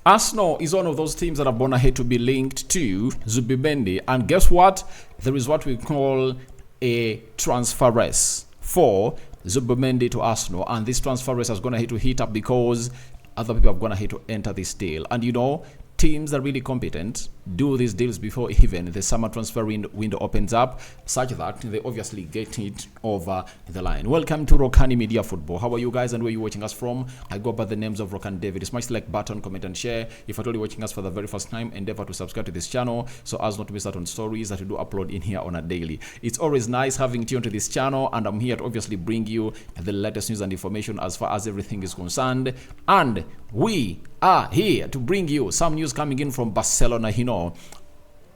Arsenal is one of those teams that have gone ahead to be linked to Zubimendi. And guess what? There is what we call a transfer race for Zubimendi to Arsenal. And this transfer race has gone ahead to heat up because other people have gone ahead to enter this deal. And you know, teams that are really competent do these deals before even the summer transfer window opens up, such that they obviously get it over the line. Welcome to Rokani Media Football. How are you guys and where are you watching us from? I go by the names of Rokani David. Smash the like button, comment and share. If you're totally watching us for the very first time, endeavor to subscribe to this channel so as not to miss out on stories that we do upload in here on a daily. It's always nice having you onto this channel, and I'm here to obviously bring you the latest news and information as far as everything is concerned. And we are here to bring you some news coming in from Barcelona. You know,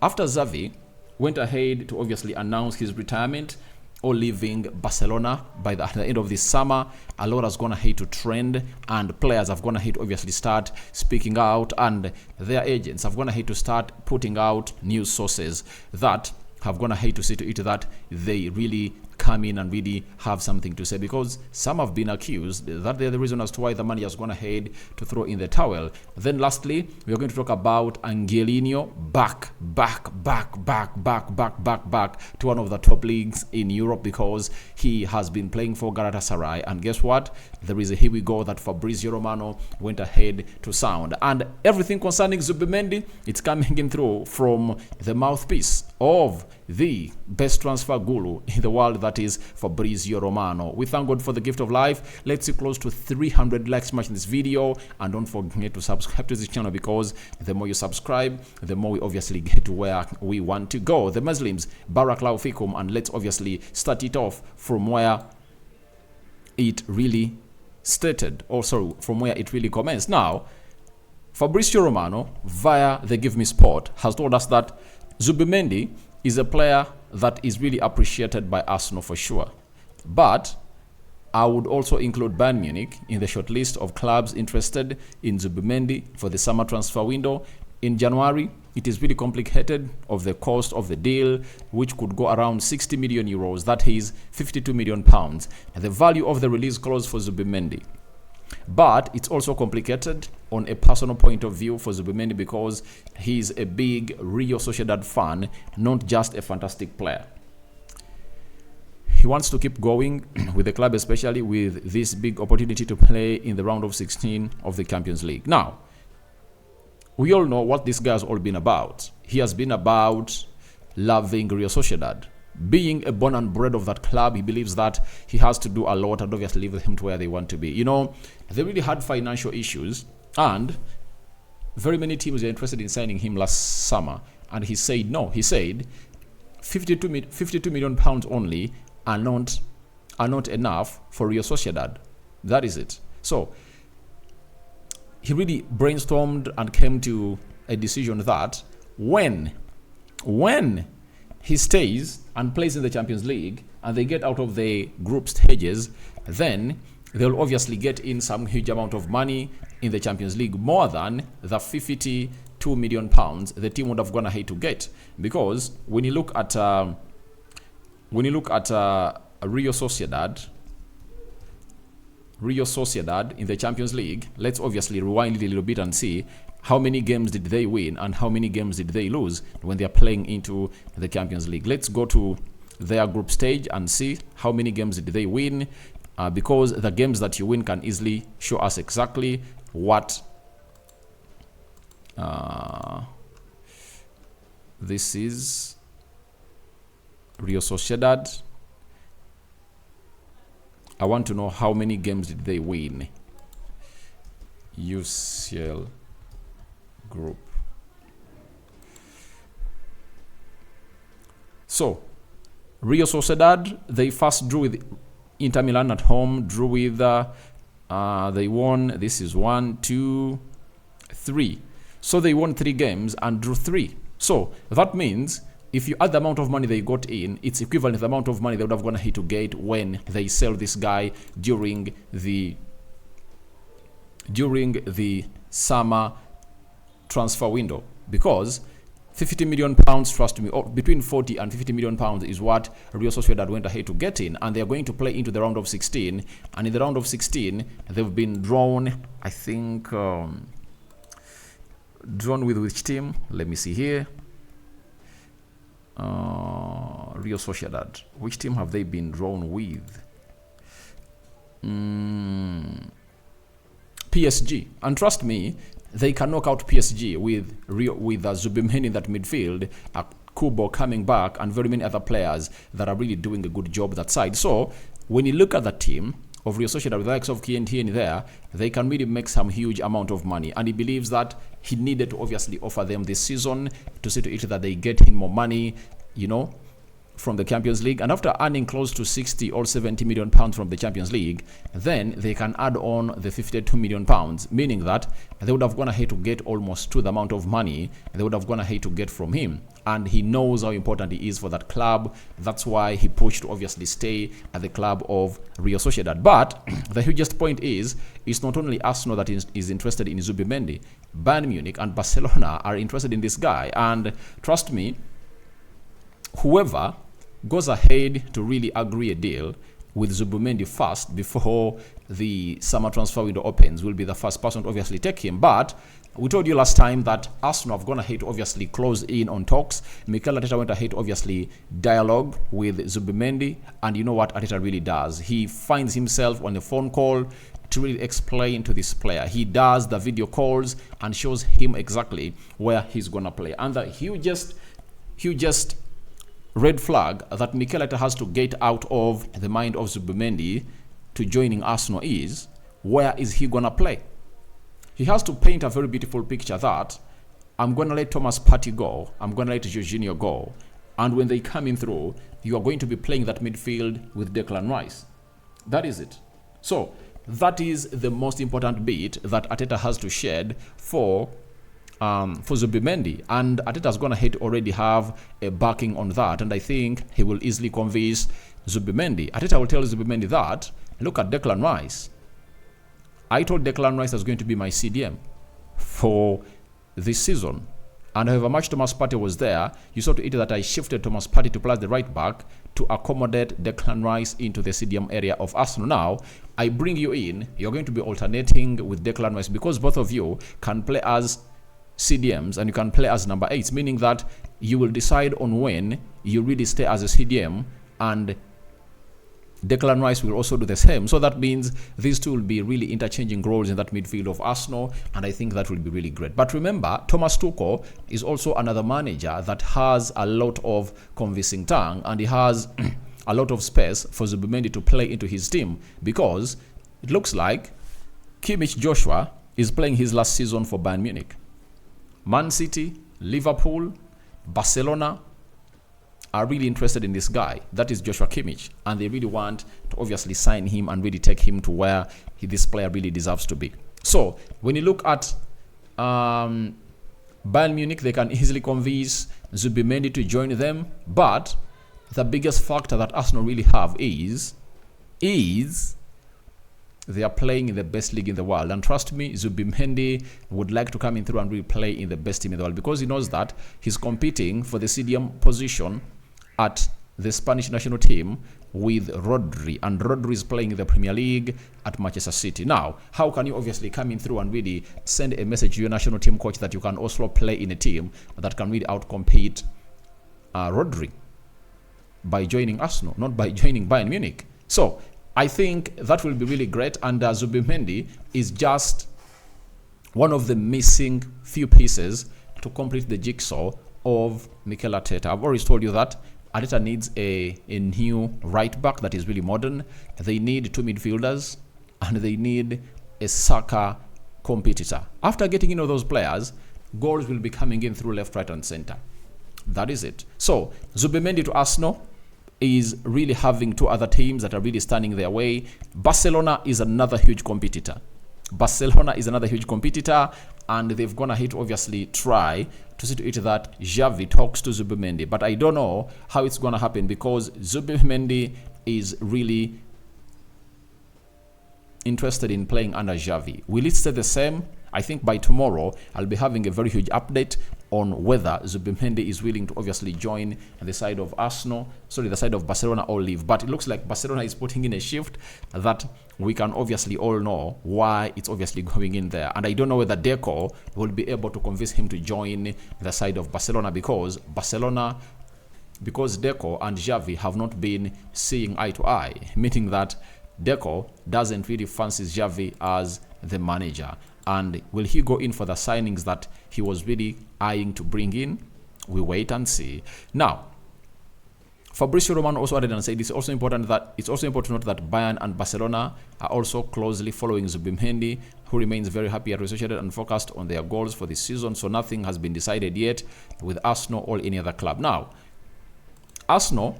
after Xavi went ahead to obviously announce his retirement or leaving Barcelona by the end of this summer, a lot has gone ahead to trend, and players have gone ahead to obviously start speaking out, and their agents have gone ahead to start putting out news sources that have gone ahead to see to it that they really come in and really have something to say, because some have been accused that they're the reason as to why the money has gone ahead to throw in the towel. Then lastly, we are going to talk about Angelino back to one of the top leagues in Europe, because he has been playing for Galatasaray. And guess what? There is a here we go that Fabrizio Romano went ahead to sound. And everything concerning Zubimendi, it's coming in through from the mouthpiece of the best transfer guru in the world, that is Fabrizio Romano. We thank God for the gift of life. Let's see close to 300 likes much in this video, and don't forget to subscribe to this channel, because the more you subscribe, the more we obviously get to where we want to go. The Muslims, Barakallahu Fikum, and let's obviously start it off from where it really started, also from where it really commenced. Now, Fabrizio Romano via the Give Me Sport has told us that Zubimendi is a player that is really appreciated by Arsenal for sure. But I would also include Bayern Munich in the short list of clubs interested in Zubimendi for the summer transfer window. In January, it is really complicated of the cost of the deal, which could go around 60 million euros, that is 52 million pounds, and the value of the release clause for Zubimendi. But it's also complicated on a personal point of view for Zubimendi, because he's a big Real Sociedad fan, not just a fantastic player. He wants to keep going with the club, especially with this big opportunity to play in the round of 16 of the Champions League. Now, we all know what this guy has all been about. He has been about loving Real Sociedad. Being a born and bred of that club, he believes that he has to do a lot and obviously leave them to where they want to be. You know, they really had financial issues, and very many teams were interested in signing him last summer, and he said no. He said 52 million pounds only are not enough for Real Sociedad. That is it. So he really brainstormed and came to a decision that when he stays and plays in the Champions League and they get out of the group stages, then they'll obviously get in some huge amount of money in the Champions League, more than the 52 million pounds the team would have gone ahead to get. Because when you look at Real Sociedad in the Champions League, let's obviously rewind it a little bit and see how many games did they win and how many games did they lose when they are playing into the Champions League. Let's go to their group stage and see how many games did they win, because the games that you win can easily show us exactly what this is. Real Sociedad. I want to know how many games did they win. UCL group. So Real Sociedad, they first drew with Inter Milan at home, drew with they won, this is 1, 2, 3. So they won 3 games and drew 3. So that means if you add the amount of money they got in, it's equivalent to the amount of money they would have gone ahead to get when they sell this guy during the summer transfer window. Because 50 million pounds, trust me, or between 40 and 50 million pounds is what Real Sociedad went ahead to get in, and they are going to play into the round of 16. And in the round of 16, they've been drawn, I think, Drawn with which team? Let me see here. Real Sociedad. Which team have they been drawn with? PSG. And trust me, they can knock out PSG with Zubimendi in that midfield, Kubo coming back, and very many other players that are really doing a good job that side. So when you look at the team of Real Sociedad with the likes of KNT in there, they can really make some huge amount of money. And he believes that he needed to obviously offer them this season to see to it that they get him more money, you know, from the Champions League. And after earning close to 60 or 70 million pounds from the Champions League, then they can add on the 52 million pounds, meaning that they would have gone ahead to get almost to the amount of money they would have gone ahead to get from him. And he knows how important he is for that club. That's why he pushed to obviously stay at the club of Real Sociedad. But the hugest point is, it's not only Arsenal that is interested in Zubimendi. Bayern Munich and Barcelona are interested in this guy. And trust me, whoever goes ahead to really agree a deal with Zubimendi first before the summer transfer window opens will be the first person to obviously take him. But we told you last time that Arsenal have gone ahead to obviously close in on talks. Mikel Arteta went ahead to obviously dialogue with Zubimendi, and you know what Arteta really does? He finds himself on a phone call to really explain to this player. He does the video calls and shows him exactly where he's gonna play. And the hugest red flag that Mikel Arteta has to get out of the mind of Zubimendi to joining Arsenal is, where is he gonna play? He has to paint a very beautiful picture that I'm gonna let Thomas Partey go, I'm gonna let Jorginho go, and when they come in through, you are going to be playing that midfield with Declan Rice. That is it. So that is the most important bit that Arteta has to shed for Zubimendi, and Arteta's gonna hate already have a backing on that, and I think he will easily convince Zubimendi. Arteta will tell Zubimendi that, look at Declan Rice. I told Declan Rice was going to be my CDM for this season, and however much Thomas Partey was there, you saw to it that I shifted Thomas Partey to play the right back to accommodate Declan Rice into the CDM area of Arsenal. Now, I bring you in, you're going to be alternating with Declan Rice because both of you can play as CDMs and you can play as number 8s, meaning that you will decide on when you really stay as a CDM, and Declan Rice will also do the same. So that means these two will be really interchanging roles in that midfield of Arsenal, and I think that will be really great. But remember, Thomas Tuchel is also another manager that has a lot of convincing tongue, and he has a lot of space for Zubimendi to play into his team, because it looks like Kimmich Joshua is playing his last season for Bayern Munich. Man City, Liverpool, Barcelona are really interested in this guy. That is Joshua Kimmich, and they really want to obviously sign him and really take him to where this player really deserves to be. So when you look at Bayern Munich, they can easily convince Zubimendi to join them, but the biggest factor that Arsenal really have is they are playing in the best league in the world. And trust me, Zubimendi would like to come in through and really play in the best team in the world, because he knows that he's competing for the CDM position at the Spanish national team with Rodri, and Rodri is playing in the Premier League at Manchester City. Now, how can you obviously come in through and really send a message to your national team coach that you can also play in a team that can really outcompete Rodri? By joining Arsenal, not by joining Bayern Munich. So I think that will be really great, and Zubimendi is just one of the missing few pieces to complete the jigsaw of Mikel Arteta. I've always told you that Arteta needs a new right back that is really modern. They need two midfielders, and they need a Saka competitor. After getting into those players, goals will be coming in through left, right, and center. That is it. So Zubimendi to Arsenal is really having two other teams that are really standing their way. Barcelona is another huge competitor. And they've gone ahead to obviously try to see to it that Xavi talks to Zubimendi. But I don't know how it's going to happen, because Zubimendi is really interested in playing under Xavi. Will it stay the same? I think by tomorrow I'll be having a very huge update on whether Zubimendi is willing to obviously join the side of the side of Barcelona or leave. But it looks like Barcelona is putting in a shift that we can obviously all know why it's obviously going in there. And I don't know whether Deco will be able to convince him to join the side of Barcelona, because Deco and Xavi have not been seeing eye to eye, meaning that Deco doesn't really fancy Xavi as the manager. And will he go in for the signings that he was really eyeing to bring in? We wait and see. Now, Fabrizio Romano also added and said it's also important to note that Bayern and Barcelona are also closely following Zubimendi, who remains very happy at Real Sociedad and focused on their goals for this season. So nothing has been decided yet with Arsenal or any other club. Now, Arsenal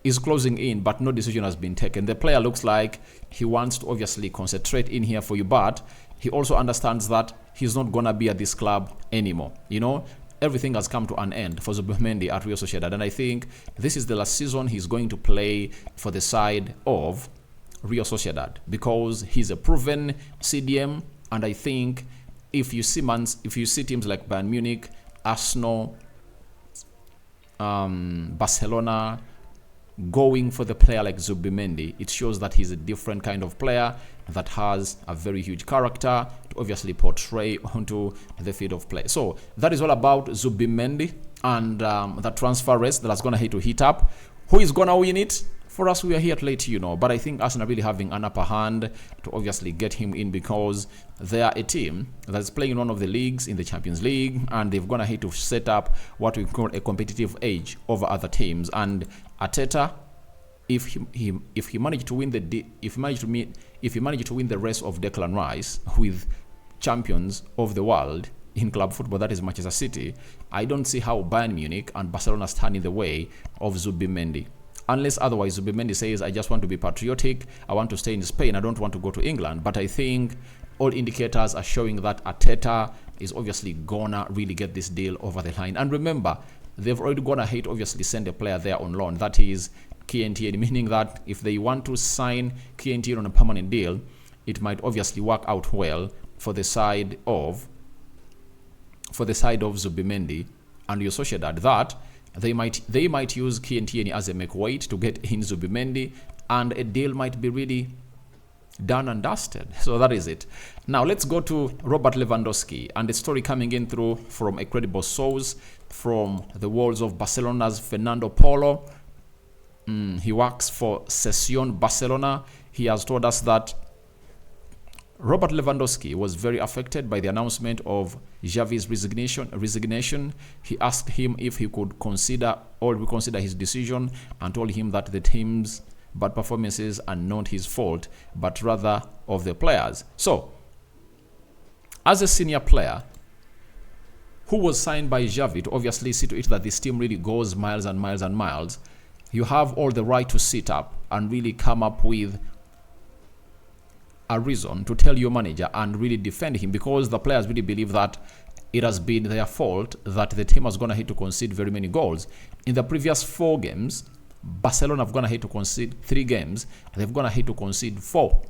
is closing in, but no decision has been taken. The player looks like he wants to obviously concentrate in here for you, but he also understands that he's not going to be at this club anymore. You know, everything has come to an end for Zubimendi at Real Sociedad, and I think this is the last season he's going to play for the side of Real Sociedad, because he's a proven CDM, and I think if you see teams like Bayern Munich, Arsenal, Barcelona going for the player like Zubimendi, it shows that he's a different kind of player that has a very huge character to obviously portray onto the field of play. So that is all about Zubimendi and the transfer race that is going to heat up. Who is going to win it? For us, we are here to let you know. But I think Arsenal really having an upper hand to obviously get him in, because they are a team that is playing in one of the leagues in the Champions League, and they've gone ahead to set up what we call a competitive edge over other teams. And Arteta, if he managed to win the race of Declan Rice with champions of the world in club football, that is Manchester City, I don't see how Bayern Munich and Barcelona stand in the way of Zubimendi. Unless otherwise Zubimendi says, I just want to be patriotic, I want to stay in Spain, I don't want to go to England. But I think all indicators are showing that Arteta is obviously gonna really get this deal over the line. And remember, they've already gone ahead obviously send a player there on loan, that is KNTN, meaning that if they want to sign KNTN on a permanent deal, it might obviously work out well for the side of Zubimendi and Real Sociedad, that they might use KNTN as a make weight to get in Zubimendi, and a deal might be really done and dusted. So that is it. Now let's go to Robert Lewandowski and the story coming in through from a credible source from the walls of Barcelona's Fernando Polo. He works for Session Barcelona. He has told us that Robert Lewandowski was very affected by the announcement of Xavi's resignation. He asked him if he could reconsider his decision, and told him that the team's bad performances are not his fault, but rather of the players. So, as a senior player who was signed by Xavi to obviously see to it that this team really goes miles and miles and miles, you have all the right to sit up and really come up with a reason to tell your manager and really defend him, because the players really believe that it has been their fault that the team has gone ahead to concede very many goals. In the previous 4 games, Barcelona have gone ahead to concede 3 games. They've gone ahead to concede 14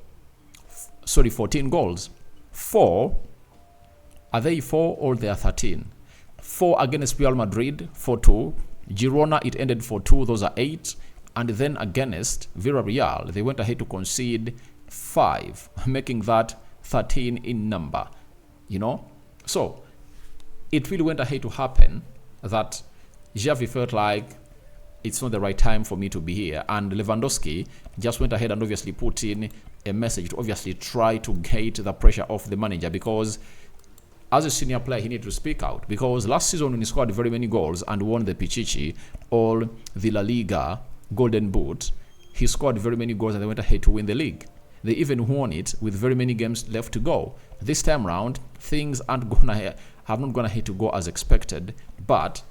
goals. 4, are they 4 or they are 13? 4 against Real Madrid, 4-2. Girona, it ended 4-2, those are 8. And then against Villarreal, they went ahead to concede 5, making that 13 in number, you know. So it really went ahead to happen that Xavi felt like it's not the right time for me to be here, and Lewandowski just went ahead and obviously put in a message to obviously try to gate the pressure off the manager, because as a senior player he needed to speak out, because last season when he scored very many goals and won the Pichichi or the La Liga Golden Boot, he scored very many goals and they went ahead to win the league. They even won it with very many games left to go. This time round, things have not gone ahead to go as expected, but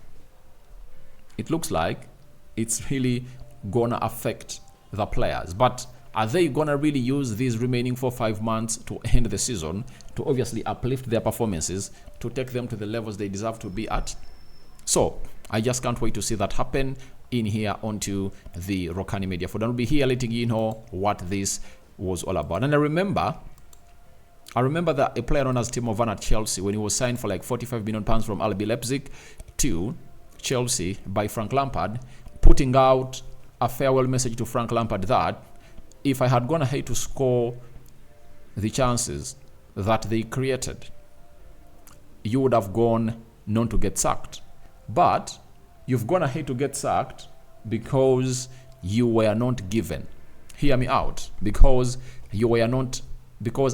it looks like it's really gonna affect the players. But are they gonna really use these remaining 4-5 months to end the season to obviously uplift their performances to take them to the levels they deserve to be at? So I just can't wait to see that happen in here onto the Rokani Media. For I'll be here letting you know what this was all about. And I remember I remember that a player known as Timo Werner at Chelsea, when he was signed for like £45 million from RB Leipzig to Chelsea by Frank Lampard, putting out a farewell message to Frank Lampard that if I had gone ahead to score the chances that they created, you would have gone known to get sacked. But you've gone ahead to get sacked because you were not given. Hear me out. Because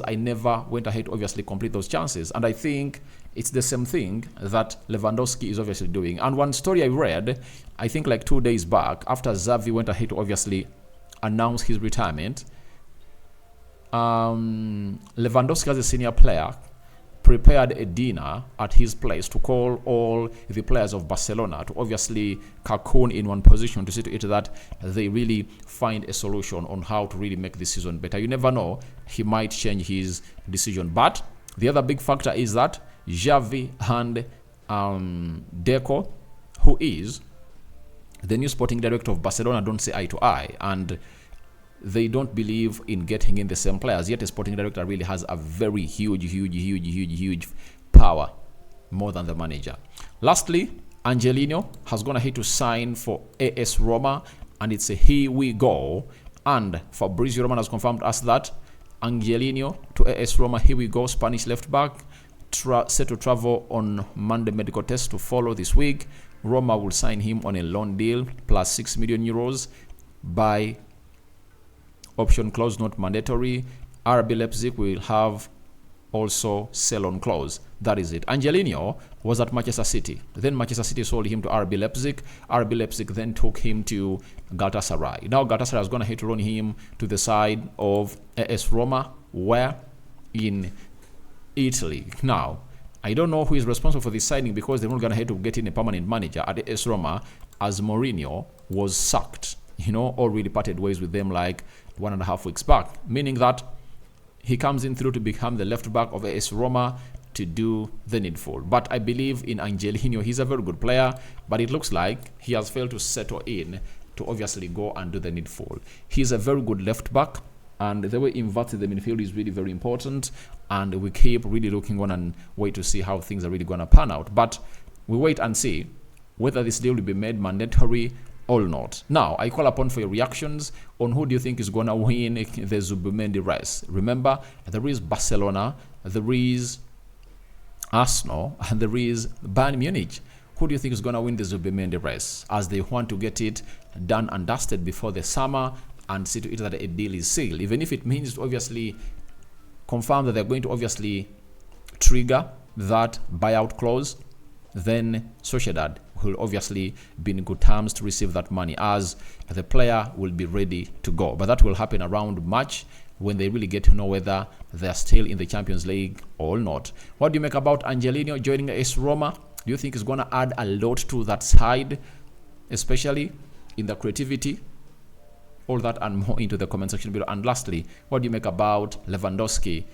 I never went ahead to obviously complete those chances. And I think it's the same thing that Lewandowski is obviously doing. And one story I read, I think like 2 days back, after Xavi went ahead to obviously announce his retirement, Lewandowski, as a senior player, prepared a dinner at his place to call all the players of Barcelona to obviously cocoon in one position to see to it that they really find a solution on how to really make this season better. You never know, he might change his decision. But the other big factor is that Xavi and Deco, who is the new sporting director of Barcelona, don't see eye to eye, and they don't believe in getting in the same players. Yet a sporting director really has a very huge power, more than the manager. Lastly, Angelino has gone ahead to sign for AS Roma, and it's a here we go. And Fabrizio Romano has confirmed us that Angelino to AS Roma, here we go. Spanish left back set to travel on Monday medical test to follow this week. Roma will sign him on a loan deal plus 6 million euros by option clause, not mandatory. RB Leipzig will have also sell-on clause. That is it. Angelino was at Manchester City. Then Manchester City sold him to RB Leipzig. RB Leipzig then took him to Galatasaray. Now Galatasaray has gone ahead to run him to the side of AS Roma, where in Italy. Now, I don't know who is responsible for this signing because they're not going ahead to get in a permanent manager at AS Roma, as Mourinho was sacked, already parted ways with them like 1.5 weeks back, meaning that he comes in through to become the left back of AS Roma to do the needful. But I believe in Angelino. He's a very good player, but it looks like he has failed to settle in to obviously go and do the needful. He's a very good left back, and the way he inverted the midfield is really very important, and we keep really looking on and wait to see how things are really going to pan out. But we wait and see whether this deal will be made mandatory or not. Now, I call upon for your reactions on who do you think is going to win the Zubimendi race. Remember, there is Barcelona, there is Arsenal, and there is Bayern Munich. Who do you think is going to win the Zubimendi race, as they want to get it done and dusted before the summer and see to it that a deal is sealed, even if it means to obviously confirm that they're going to obviously trigger that buyout clause? Then Sociedad will obviously be in good terms to receive that money, as the player will be ready to go. But that will happen around March, when they really get to know whether they're still in the Champions League or not. What do you make about Angelino joining AS Roma? Do you think it's going to add a lot to that side, especially in the creativity? All that and more into the comment section below. And lastly, what do you make about Lewandowski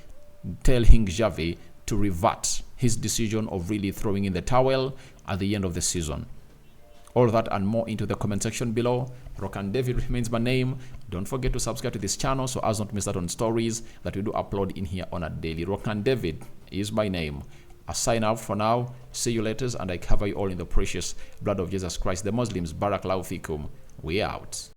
telling Xavi to revert his decision of really throwing in the towel at the end of the season? All that and more into the comment section below. Rokani David remains my name. Don't forget to subscribe to this channel so as not to miss out on stories that we do upload in here on a daily. Rokani David is my name. I sign out for now. See you later, and I cover you all in the precious blood of Jesus Christ. The Muslims, Barakallahu fikum. We out.